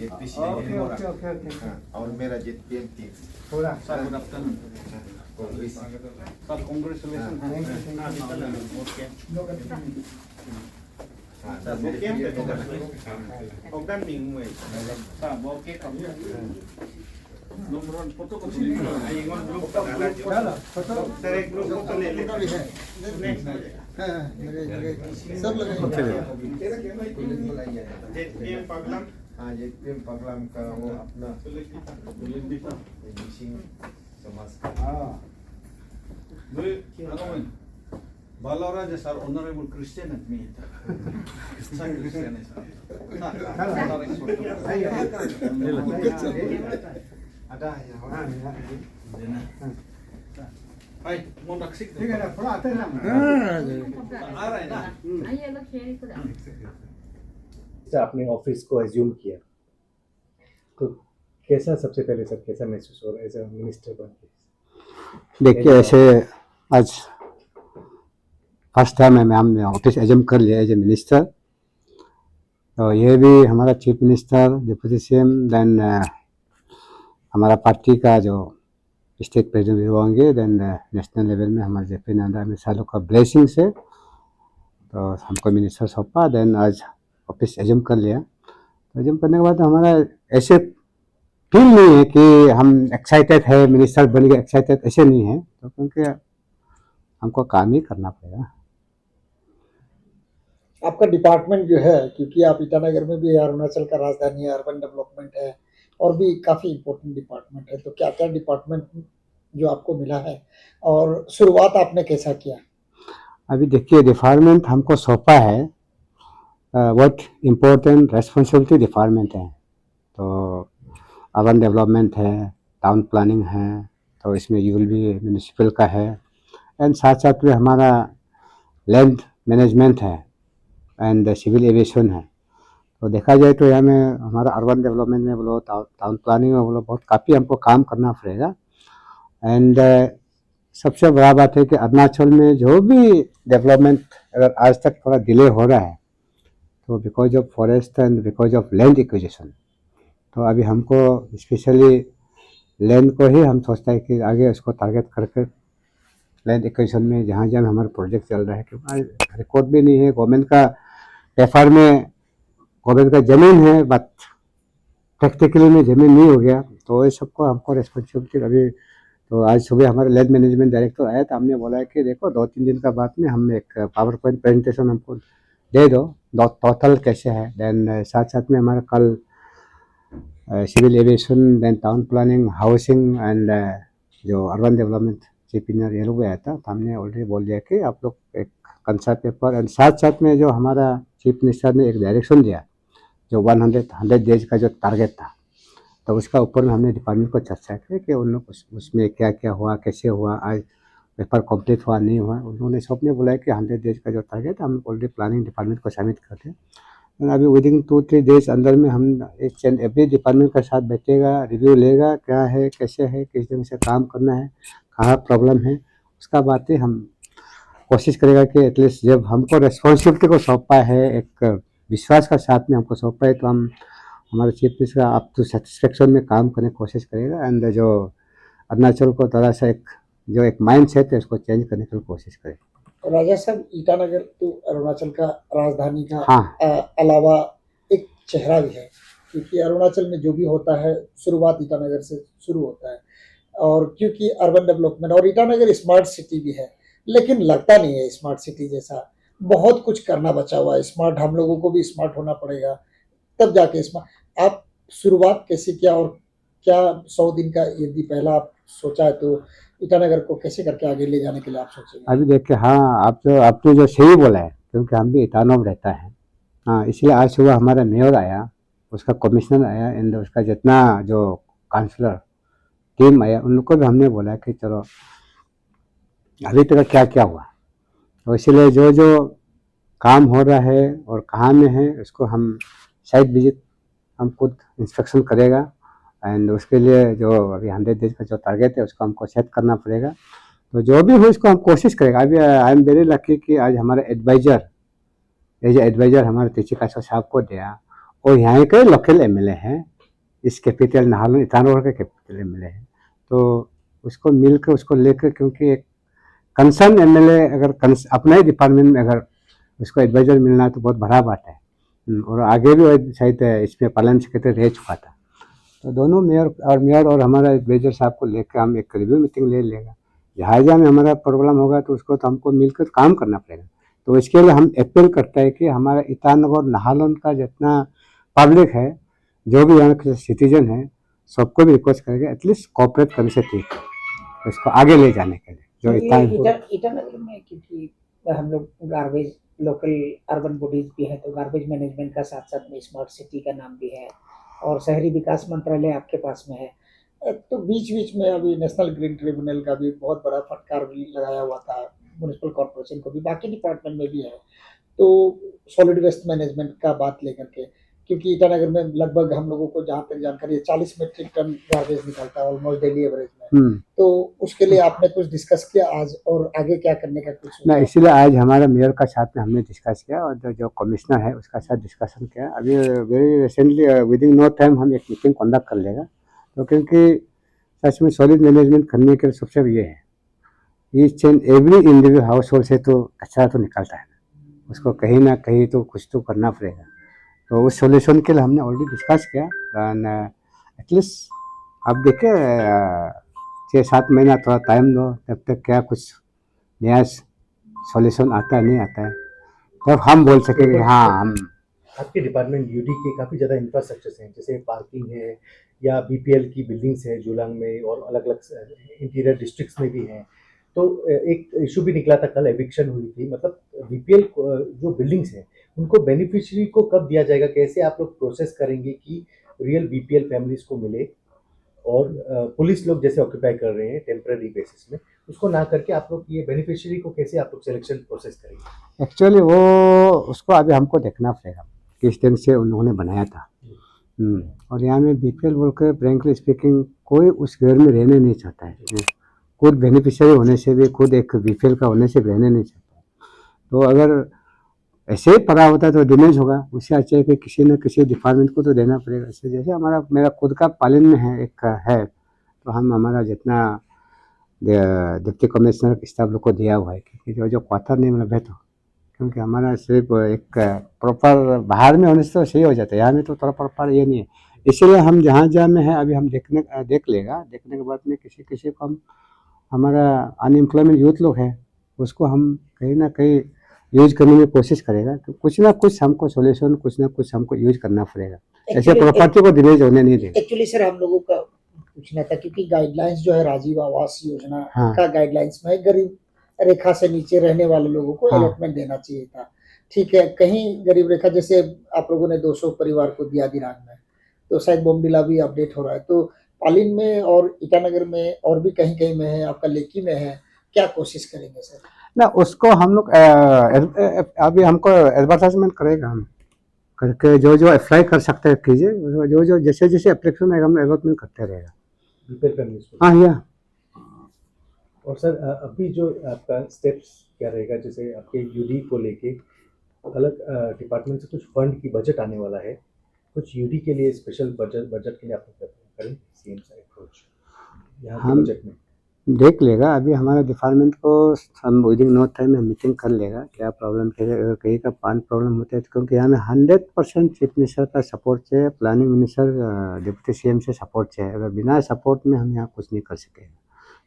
JPC okay okay okay okay और मेरा JPM team थोड़ा Sir, good afternoon. Congress Sir, congratulations. Okay. Sir, BOKEM ke Hogan mingwe. Sir, BOKEM. Nomor foto ko sini. Ayingon group चलो photo Sir, एक group foto ले ले. सब लगे JPM Paglam. हाँ JPM पगलाम का वो अपना मिसिंग समाज का हाँ Balora sir, honorable Christian at me. Sir, Christian sir. आइए ada yang हाँ Hai, mau naksik. ठीक है ना थोड़ा आते हैं ना आ रहा है ना? आइए लोग शेयर करो से आपने ऑफिस को एज्यूम किया तो कैसा सबसे पहले सर कैसा महसूस हो रहा है एज अ मिनिस्टर बन के? देखिए ऐसे आज फर्स्ट टाइम है हमने ऑफिस एज्यूम कर लिया एज ए मिनिस्टर। तो ये भी हमारा chief minister deputy CM then हमारा पार्टी का जो स्टेट प्रेसिडेंट भी होंगे देन नेशनल लेवल में हमारे जेपी नड्डा अमित शाह लोग का ब्लेसिंग से तो हमको मिनिस्टर सौंपा देन आज ऑफिस एज्यूम कर लिया। तो एज्यूम करने के बाद हमारा ऐसे फील नहीं है कि हम एक्साइटेड है मिनिस्टर बन गए एक्साइटेड ऐसे नहीं है तो क्योंकि हमको काम ही करना पड़ेगा। आपका डिपार्टमेंट जो है क्योंकि आप ईटानगर में भी अरुणाचल का राजधानी है, अर्बन डेवलपमेंट है और भी काफ़ी इम्पोर्टेंट डिपार्टमेंट है, तो क्या क्या डिपार्टमेंट जो आपको मिला है और शुरुआत आपने कैसा किया? अभी देखिए डिपार्टमेंट हमको सौंपा है बहुत इम्पोर्टेंट रेस्पॉन्सिबिलिटी डिपार्टमेंट है। तो अर्बन डेवलपमेंट है, टाउन प्लानिंग है, तो इसमें यूल भी म्यूनिसिपल का है एंड साथ साथ में हमारा लैंड मैनेजमेंट है एंड सिविल एविएशन है। तो देखा जाए तो यहाँ में हमारा अर्बन डेवलपमेंट में बोलो टाउन प्लानिंग में बोलो बहुत काफ़ी हमको काम करना पड़ेगा एंड सबसे बड़ा बात है कि अरुणाचल में जो भी डेवलपमेंट अगर आज तक थोड़ा डिले हो रहा है तो because of forest and because of land acquisition. तो अभी हमको स्पेशली लैंड को ही हम सोचते हैं कि आगे उसको टारगेट करके लैंड एक्विजिशन में जहाँ जहाँ हमारा प्रोजेक्ट चल रहा है क्योंकि रिकॉर्ड भी नहीं है गवर्नमेंट का एफआर में गवर्नमेंट का ज़मीन है बट प्रैक्टिकली में ज़मीन नहीं हो गया तो ये सबको हमको रिस्पॉन्सिबिलिटी अभी। तो आज सुबह हमारे लैंड मैनेजमेंट डायरेक्टर आया तो हमने बोला है कि देखो 2-3 दिन का बाद में हम एक पावर पॉइंट प्रेजेंटेशन हमको दे दो टोटल कैसे है देन साथ साथ में हमारा कल civil aviation then town planning housing and जो अर्बन डेवलपमेंट चीफ इंजीनियर ये लोग आया था तो हमने ऑलरेडी बोल दिया कि आप लोग एक कंसेप्ट पेपर एंड साथ साथ में जो हमारा चीफ मिनिस्टर ने एक डायरेक्शन दिया जो 100 डेज का जो टारगेट था तो उसका ऊपर में हमने डिपार्टमेंट को चर्चा की कि उन लोग उसमें क्या क्या हुआ कैसे हुआ आज पेपर कंप्लीट हुआ नहीं हुआ। उन्होंने सबने बोला कि 100 डेज का जो टारगेट हम ऑलरेडी प्लानिंग डिपार्टमेंट को सबमिट करते हैं। अभी विदिन 2-3 डेज अंदर में हम each and every डिपार्टमेंट के साथ बैठेगा रिव्यू लेगा क्या है कैसे है किस ढंग से काम करना है कहाँ प्रॉब्लम है उसका बात ही हम कोशिश करेगा कि एटलीस्ट जब हमको रिस्पॉन्सिबिलिटी को सौंपा है एक विश्वास का साथ में हमको सौंपा है तो हम हमारे चीफ मिनिस्टर का अप टू सेटिस्फेक्शन में काम करने की कोशिश करेगा एंड जो अरुणाचल को थोड़ा सा एक जो एक माइंड सेट है उसको चेंज करने की कोशिश करें। राजा साहब ईटानगर तो अरुणाचल का राजधानी का हाँ। अलावा एक चेहरा भी है क्योंकि अरुणाचल में जो भी होता है शुरुआत ईटानगर से शुरू होता है और क्योंकि अर्बन डेवलपमेंट और ईटानगर स्मार्ट सिटी भी है लेकिन लगता नहीं है स्मार्ट सिटी जैसा, बहुत कुछ करना बचा हुआ है। स्मार्ट हम लोगों को भी स्मार्ट होना पड़ेगा तब जाके स्मार्ट। आप शुरुआत कैसे किया और क्या 100 दिन का यदि पहला आप सोचा है तो ईटानगर को कैसे करके आगे ले जाने के लिए आप सोचेंगे? अभी देखिए हाँ आपने जो सही बोला है क्योंकि हम भी ईटानगर में रहता है हाँ इसलिए आज सुबह हमारा मेयर आया उसका कमिश्नर आया एंड उसका जितना जो काउंसलर टीम आया उन लोग को भी हमने बोला कि चलो अभी तक क्या क्या हुआ तो इसलिए जो जो काम हो रहा है और कहाँ में है उसको हम साइट विजिट हम खुद इंस्पेक्शन करेगा एंड उसके लिए जो अभी 100 डेज का जो टारगेट है उसको हमको सेट करना पड़ेगा। तो जो भी हो इसको हम कोशिश करेगा। अभी आई एम वेरी लकी कि आज हमारे एडवाइज़र हमारे तेची कासो साहब को दिया और यहाँ के लोकल एमएलए हैं इस कैपिटल नाहरलगुन ईटानगर के कैपिटल में मिले हैं। तो उसको मिलकर उसको लेकर, क्योंकि एक कंसर्न एमएलए अगर अपना ही डिपार्टमेंट में अगर उसको एडवाइजर मिलना तो बहुत बड़ा बात है। और आगे भी शायद इसमें पार्लियामेंट सेक्रेटरी रह चुका था। तो दोनों मेयर और हमारा एडवाइजर साहब को लेकर हम एक रिव्यू मीटिंग ले लेगा। जहाँ में हमारा प्रॉब्लम होगा तो उसको तो हमको मिलकर काम करना पड़ेगा। तो इसके लिए हम अपील करते हैं कि हमारा ईटानगर नाहरलगुन का जितना पब्लिक है, जो भी यहाँ के सिटीजन है, सबको भी रिक्वेस्ट करेंगे एटलीस्ट कोऑपरेट करने से ठीक है इसको आगे ले जाने के लिए। जो ईटानगर में क्योंकि हम लोग गार्बेज लोकल अर्बन बॉडीज भी है, तो गार्बेज मैनेजमेंट का साथ साथ में स्मार्ट सिटी का नाम भी है और शहरी विकास मंत्रालय आपके पास में है। तो बीच बीच में अभी नेशनल ग्रीन ट्रिब्यूनल का भी बहुत बड़ा फटकार भी लगाया हुआ था, म्यूनिसिपल कॉर्पोरेशन को भी, बाकी डिपार्टमेंट में भी है। तो सॉलिड वेस्ट मैनेजमेंट का बात लेकर के, क्योंकि ईटानगर में लगभग हम लोगों को जहाँ तक जानकारी है 40 मीट्रिक टन गार्बेज निकलता है ऑलमोस्ट डेली एवरेज में। तो उसके लिए आपने कुछ डिस्कस किया आज और आगे क्या करने का कुछ ना? इसीलिए आज हमारा मेयर का साथ में हमने डिस्कस किया और जो कमिश्नर है उसका साथ डिस्कसन किया। अभी very recently within no time हम एक मीटिंग कंडक्ट कर लेगा। तो क्योंकि सच में सॉलिड मैनेजमेंट करने के लिए सबसे ये है, each and every individual house hold से तो कचरा तो निकलता है, उसको कहीं ना कहीं तो कुछ तो करना पड़ेगा। तो उस सॉल्यूशन के लिए हमने ऑलरेडी डिस्कस किया। एटलीस्ट आप देखिए 6-7 महीना थोड़ा टाइम दो, तब तक क्या कुछ नया सॉल्यूशन आता है नहीं आता है, तब हम बोल सकेंगे हाँ हम। आपके डिपार्टमेंट यूडी के काफ़ी ज़्यादा इंफ्रास्ट्रक्चर्स हैं, जैसे पार्किंग है या बीपीएल की बिल्डिंग्स है जुलांग में और अलग अलग इंटीरियर डिस्ट्रिक्ट्स में भी हैं। तो एक इशू भी निकला था, कल एविक्शन हुई थी, मतलब बीपीएल जो बिल्डिंग्स हैं उनको बेनिफिशियरी को कब दिया जाएगा, कैसे आप लोग प्रोसेस करेंगे कि रियल बीपीएल फैमिलीज को मिले, और पुलिस लोग जैसे ऑक्यूपाई कर रहे हैं टेम्पररी बेसिस में, उसको ना करके आप लोग ये बेनिफिशियरी को कैसे आप लोग सिलेक्शन प्रोसेस करेंगे? एक्चुअली वो उसको अभी हमको देखना पड़ेगा किस ढंग से उन्होंने बनाया था। और यहाँ में बीपीएल बोल कर फ्रैंकली स्पीकिंग कोई उस घर में रहने नहीं चाहता है, खुद बेनिफिशियरी होने से भी, खुद एक बीपीएल का होने से भी रहने नहीं चाहता। तो अगर ऐसे ही पड़ा होता है तो डैमेज होगा, उससे अच्छा है कि किसी न किसी डिपार्टमेंट को तो देना पड़ेगा। इससे जैसे मेरा खुद का पालन में है एक है, तो हम हमारा जितना डिप्टी कमिश्नर स्टाफ लोग को दिया हुआ है, क्योंकि जो क्वार्टर नहीं मिला तो, क्योंकि हमारा सिर्फ एक प्रॉपर बाहर में होने से तो सही हो जाता है, यहाँ में तो थोड़ा प्रॉपर ये नहीं है। इसीलिए हम जहाँ में है अभी हम देख लेगा, देखने के बाद में किसी को हम, हमारा अनएम्प्लॉयमेंट यूथ लोग हैं उसको हम कहीं ना कहीं यूज करने की कोशिश करेगा। तो कुछ ना कुछ हमको सॉल्यूशन, कुछ ना कुछ हमको यूज करना पड़ेगा, ऐसे प्रॉपर्टी को डिमेज होने नहीं देगा। एक्चुअली सर हम लोगों का पूछना था, क्योंकि गाइडलाइंस जो है राजीव आवास योजना का गाइडलाइंस में गरीब रेखा से नीचे रहने वाले लोगों को अलॉटमेंट देना चाहिए था। ठीक है, कहीं गरीब रेखा जैसे आप लोगों ने 200 परिवार को दिया दिरांग में, तो शायद बोमडिला भी अपडेट हो रहा है, तो पालिन में और ईटानगर में और भी कहीं कहीं में है, आपका लेकी में है, क्या कोशिश करेंगे सर? ना उसको हम लोग अभी हमको एडवर्टाइजमेंट करेगा, हम करके जो अप्लाई कर सकते हैं कीजिए, जो जैसे एप्लीकेशन आएगा हम अलॉटमेंट करते रहेगा। हाँ या और सर अभी जो आपका स्टेप्स क्या रहेगा, जैसे आपके यूडी को लेके अलग डिपार्टमेंट से कुछ फंड की बजट आने वाला है, कुछ यूडी के लिए स्पेशल बजट के लिए आप करें सीएम से अप्रोच यहाँ के बजट में देख लेगा। अभी हमारे डिपार्टमेंट को हम विदिन नो टाइम में मीटिंग कर लेगा, क्या प्रॉब्लम है, कहीं का पान प्रॉब्लम होता है, क्योंकि यहाँ में 100% चीफ मिनिस्टर का सपोर्ट चाहिए, प्लानिंग मिनिस्टर डिप्टी सीएम से सपोर्ट चाहिए। अगर बिना सपोर्ट में हम यहाँ कुछ नहीं कर सकेंगे,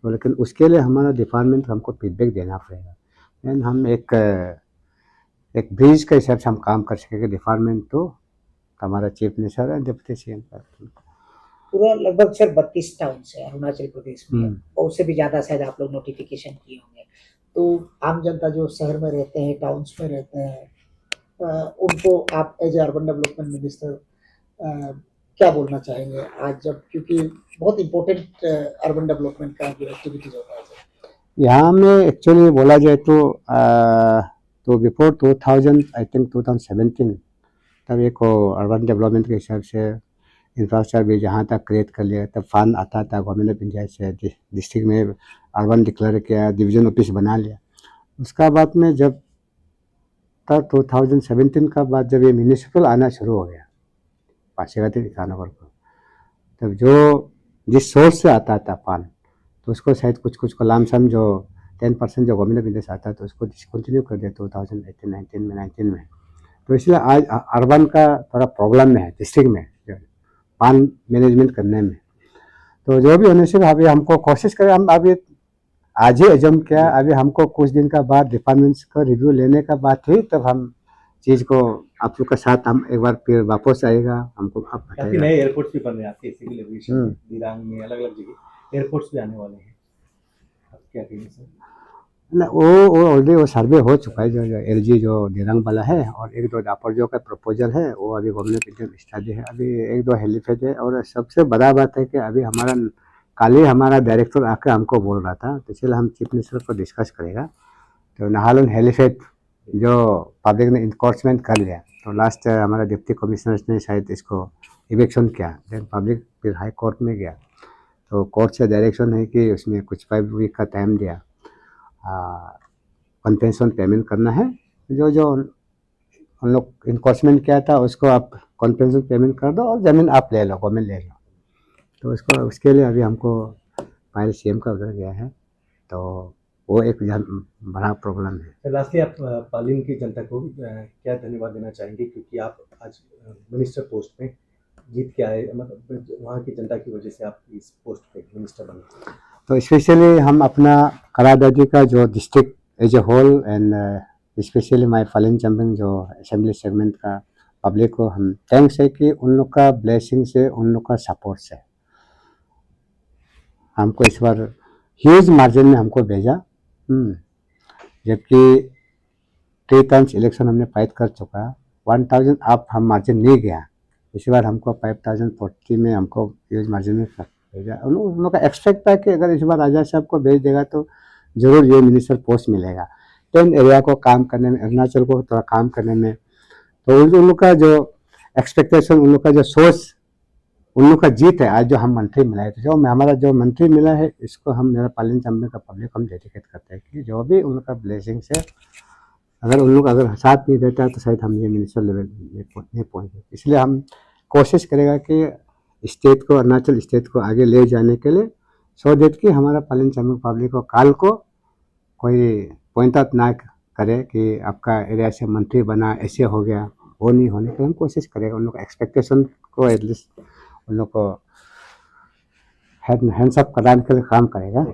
तो लेकिन उसके लिए हमारा डिपार्टमेंट हमको फीडबैक देना पड़ेगा, देन हम एक ब्रिज के हिसाब से हम काम कर सकेंगे डिपार्टमेंट तो हमारा चीफ मिनिस्टर है डिप्टी सीएम का। पूरा लगभग सर 32 टाउन्स है अरुणाचल प्रदेश में, और उससे भी ज़्यादा शायद आप लोग नोटिफिकेशन किए होंगे। तो आम जनता जो शहर में रहते हैं, टाउन्स में रहते हैं, उनको आप एज अर्बन डेवलपमेंट मिनिस्टर क्या बोलना चाहेंगे आज, जब क्योंकि बहुत इम्पोर्टेंट अर्बन डेवलपमेंट का जो एक्टिविटीज होता है यहाँ में एक्चुअली बोला जाए तो बिफोर 2000 आई थिंक 2017 तब एक अर्बन डेवलपमेंट के हिसाब से इंफ्रास्ट्रक्चर भी जहाँ तक क्रिएट कर लिया, तब फंड आता था गवर्नमेंट ऑफ इंडिया से, डिस्ट्रिक्ट में अर्बन डिक्लेयर किया, डिवीजन ऑफिस बना लिया। उसका बाद में जब तक 2017 का बाद जब ये म्यूनिसिपल आना शुरू हो गया पासीघाटी ईटानगर को, तो जो जिस सोर्स से आता था पान, तो उसको शायद कुछ कुछ को लामसम जो 10% जो गवर्नमेंट ऑफ इंडिया से आता है तो उसको डिसकंटिन्यू कर दिया 2018-19 में 19 में। तो इसलिए आज अर्बन का थोड़ा प्रॉब्लम में है, डिस्ट्रिक्ट में जो पान मैनेजमेंट करने में। तो जो भी होने से अभी हमको कोशिश करें, हम अभी आज ही एजम किया, अभी हमको कुछ दिन का बाद डिपार्टमेंट्स का रिव्यू लेने का बाद ही तब हम चीज़ को आप लोग के साथ हम एक बार फिर वापस आएगा, हमको आप काफी बताएगा। नए एयरपोर्ट्स भी बन रहे हैं आपके सिविल एविएशन दिरांग में, अलग अलग जगह एयरपोर्ट्स भी आने वाले हैं, आप क्या कहेंगे सर? ना वो ऑलरेडी वो सर्वे हो चुका है, जो LG जो दिरांग वाला है, और एक दो दापोरिजो का प्रपोजल है, वो अभी गवर्नमेंट इंडियन स्टडी है, अभी एक दो हेलीपैड है। और सबसे बड़ा बात है कि अभी हमारा कल ही हमारा डायरेक्टर आकर हमको बोल रहा था, तो इसलिए हम चीफ मिनिस्टर को डिस्कस करेगा। तो नाहरलगुन हेलीपैड जो पब्लिक ने इंक्रोचमेंट कर लिया, तो लास्ट हमारा डिप्टी कमिश्नर ने शायद इसको इवेक्शन किया, देन पब्लिक फिर हाई कोर्ट में गया, तो कोर्ट से डायरेक्शन है कि उसमें कुछ 5 वीक का टाइम दिया, कंपेंसेशन पेमेंट करना है। जो जो उन लोग इंक्रोचमेंट किया था उसको आप कंपेंसेशन पेमेंट कर दो और ज़मीन आप ले लो, गवर्नमेंट ले लो। तो उसके लिए अभी हमको फाइल CM का उधर गया है, तो वो एक बड़ा प्रॉब्लम है। सर लास्टली आप पालिन की जनता को क्या धन्यवाद देना चाहेंगे, क्योंकि आप आज मिनिस्टर पोस्ट में जीत के आए, मतलब वहाँ की जनता की वजह से आप इस पोस्ट पे मिनिस्टर बने। तो स्पेशली हम अपना करादादी का जो district as a whole and specially my पालिन चंबन जो असेंबली सेगमेंट का पब्लिक को हम थैंक्स है कि उन लोग का ब्लेसिंग से, उन लोग का सपोर्ट से हमको इस बार ह्यूज मार्जिन में हमको भेजा। जबकि 3 टाइम्स इलेक्शन हमने फाइट कर चुका, 1000 आप हम मार्जिन नहीं गया, इस बार हमको 5040 में हमको ह्यूज मार्जिन में भेजा। उन लोग का एक्सपेक्ट था कि अगर इस बार राजा साहब को भेज देगा तो जरूर ये मिनिस्टर पोस्ट मिलेगा। 10 एरिया को काम करने में, अरुणाचल को थोड़ा काम करने में, तो उन लोग का जो एक्सपेक्टेशन, उन लोग का जो सोच, उन लोग का जीत है। आज जो हम मंत्री मिला है, तो जो हमारा जो मंत्री मिला है, इसको हम मेरा पालिन चंबे का पब्लिक हम डेडिकेट करते हैं कि जो भी उन लोग का ब्लेसिंग से, अगर उन लोग अगर साथ नहीं देता तो शायद हम ये मिनिस्टर लेवल में नहीं पहुँचे। इसलिए हम कोशिश करेगा कि स्टेट को, अरुणाचल स्टेट को आगे ले जाने के लिए, सो दैट कि हमारा पालिन चंबे पब्लिक को काल को कोई पॉइंट आउट ना करे कि आपका एरिया से मंत्री बना, ऐसे हो गया, वो नहीं होने की हम कोशिश करेगा। उन लोग का एक्सपेक्टेशन को एटलीस्ट उन लोग को हैंड्स अप कराने के लिए काम करेगा।